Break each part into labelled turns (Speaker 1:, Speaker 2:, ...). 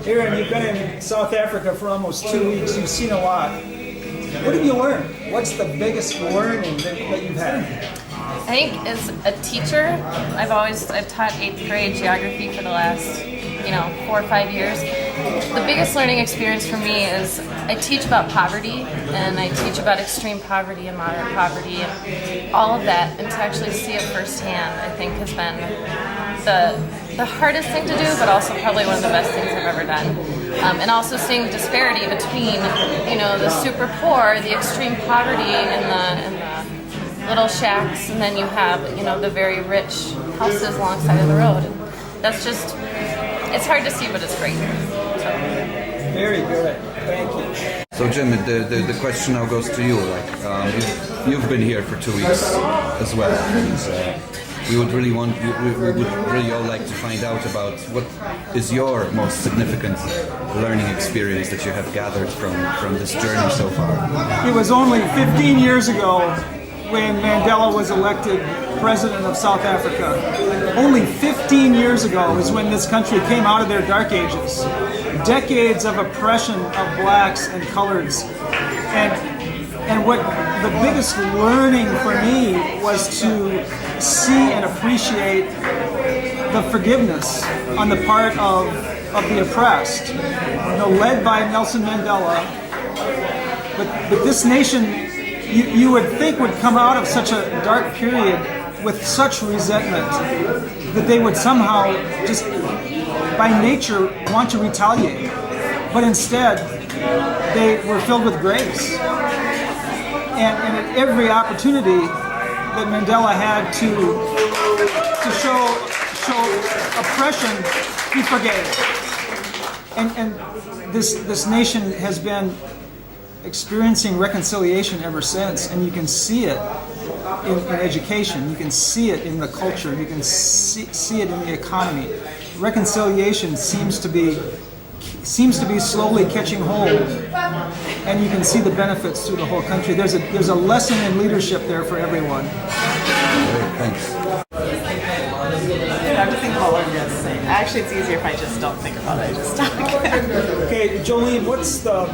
Speaker 1: Aaron, you've been in South Africa for almost 2 weeks. You've seen a lot. What have you learned? What's the biggest learning that you've had?
Speaker 2: I think as a teacher, I've taught 8th grade geography for the last 4 or 5 years. The biggest learning experience for me is I teach about poverty, and I teach about extreme poverty and moderate poverty and all of that, and to actually see it firsthand, I think has been the hardest thing to do, but also probably one of the best things I've ever done. And also seeing the disparity between, the super poor, the extreme poverty, and the little shacks, and then you have, the very rich houses alongside of the road. And that's just, it's hard to see, but it's great. So.
Speaker 1: Very good. Thank you.
Speaker 3: So Jim, the question now goes to you. You've been here for 2 weeks as well. And, we would really all like to find out about what is your most significant learning experience that you have gathered from this journey so far.
Speaker 1: It was only 15 years ago when Mandela was elected president of South Africa. Only 15 years ago is when this country came out of their dark ages. Decades of oppression of blacks and coloreds. And what the biggest learning for me was to see and appreciate the forgiveness on the part of the oppressed, led by Nelson Mandela. But this nation, you would think, would come out of such a dark period with such resentment that they would somehow just by nature want to retaliate. But instead, they were filled with grace. And at every opportunity that Mandela had to show oppression, he forgave. And this nation has been experiencing reconciliation ever since, and you can see it in education, you can see it in the culture, you can see it in the economy. Reconciliation seems to be slowly catching hold, and you can see the benefits through the whole country. There's a lesson in leadership there for everyone.
Speaker 3: Thanks.
Speaker 4: I have to think about what I'm going to say. Actually, it's easier if I just don't think about it. I just talk.
Speaker 1: Okay, Jolene, what's the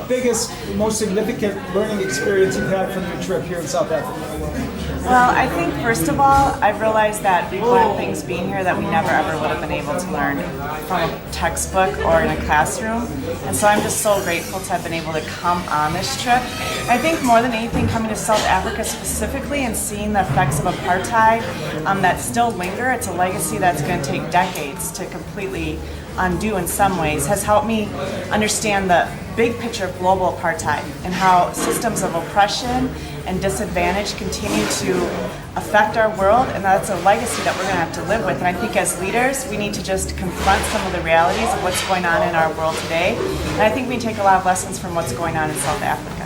Speaker 1: biggest, most significant learning experience you've had from your trip here in South Africa?
Speaker 4: Well, I think first of all, I've realized that we've learned things being here that we never ever would have been able to learn from a textbook or in a classroom. And so I'm just so grateful to have been able to come on this trip. I think more than anything, coming to South Africa specifically and seeing the effects of apartheid that still linger, it's a legacy that's going to take decades to completely undo in some ways, has helped me understand the big picture of global apartheid and how systems of oppression and disadvantage continue to affect our world, and that's a legacy that we're going to have to live with. And I think as leaders, we need to just confront some of the realities of what's going on in our world today. And I think we take a lot of lessons from what's going on in South Africa.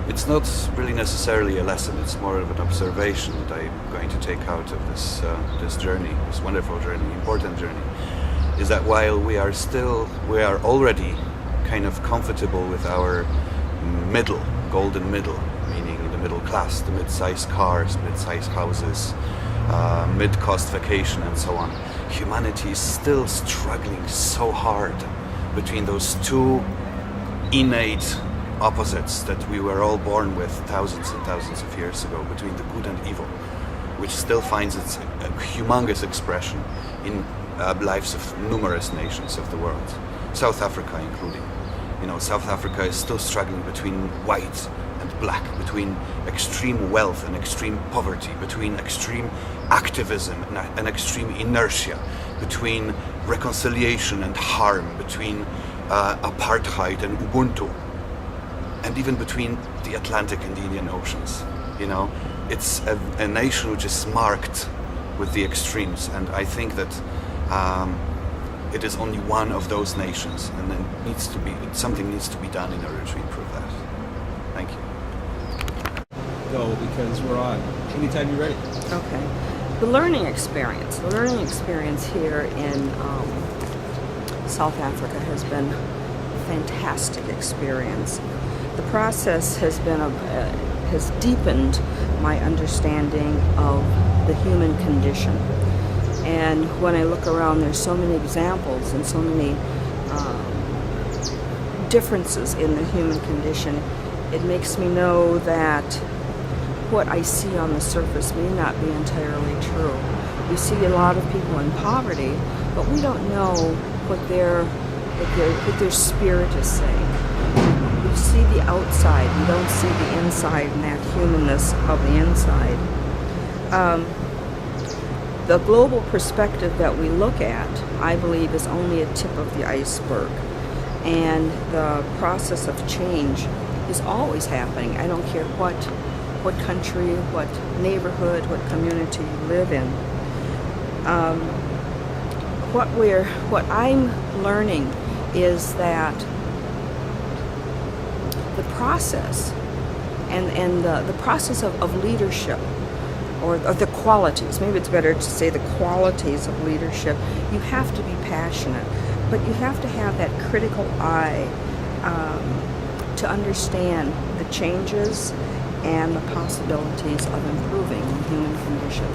Speaker 3: It's not really necessarily a lesson, it's more of an observation that I'm going to take out of this journey, this wonderful journey, important journey, is that while we are already kind of comfortable with our golden middle, meaning the middle class, the mid-sized cars, mid-sized houses, mid-cost vacation and so on, humanity is still struggling so hard between those two innate opposites that we were all born with thousands and thousands of years ago, between the good and evil, which still finds its humongous expression in lives of numerous nations of the world, South Africa including. South Africa is still struggling between white and black, between extreme wealth and extreme poverty, between extreme activism and extreme inertia, between reconciliation and harm, between apartheid and Ubuntu, and even between the Atlantic and the Indian Oceans. It's a nation which is marked with the extremes, and I think that it is only one of those nations, and something needs to be done in order to improve that. Thank you.
Speaker 1: Go, because we're on. Anytime you're ready.
Speaker 5: Okay. The learning experience here in South Africa has been a fantastic experience. The process has deepened my understanding of the human condition. And when I look around, there's so many examples and so many differences in the human condition. It makes me know that what I see on the surface may not be entirely true. We see a lot of people in poverty, but we don't know what their spirit is saying. We see the outside, we don't see the inside and that humanness of the inside. The global perspective that we look at, I believe, is only a tip of the iceberg. And the process of change is always happening. I don't care what country, what neighborhood, what community you live in. What I'm learning is that the process and the process of leadership, or the qualities, maybe it's better to say the qualities of leadership, you have to be passionate, but you have to have that critical eye to understand the changes and the possibilities of improving the human condition.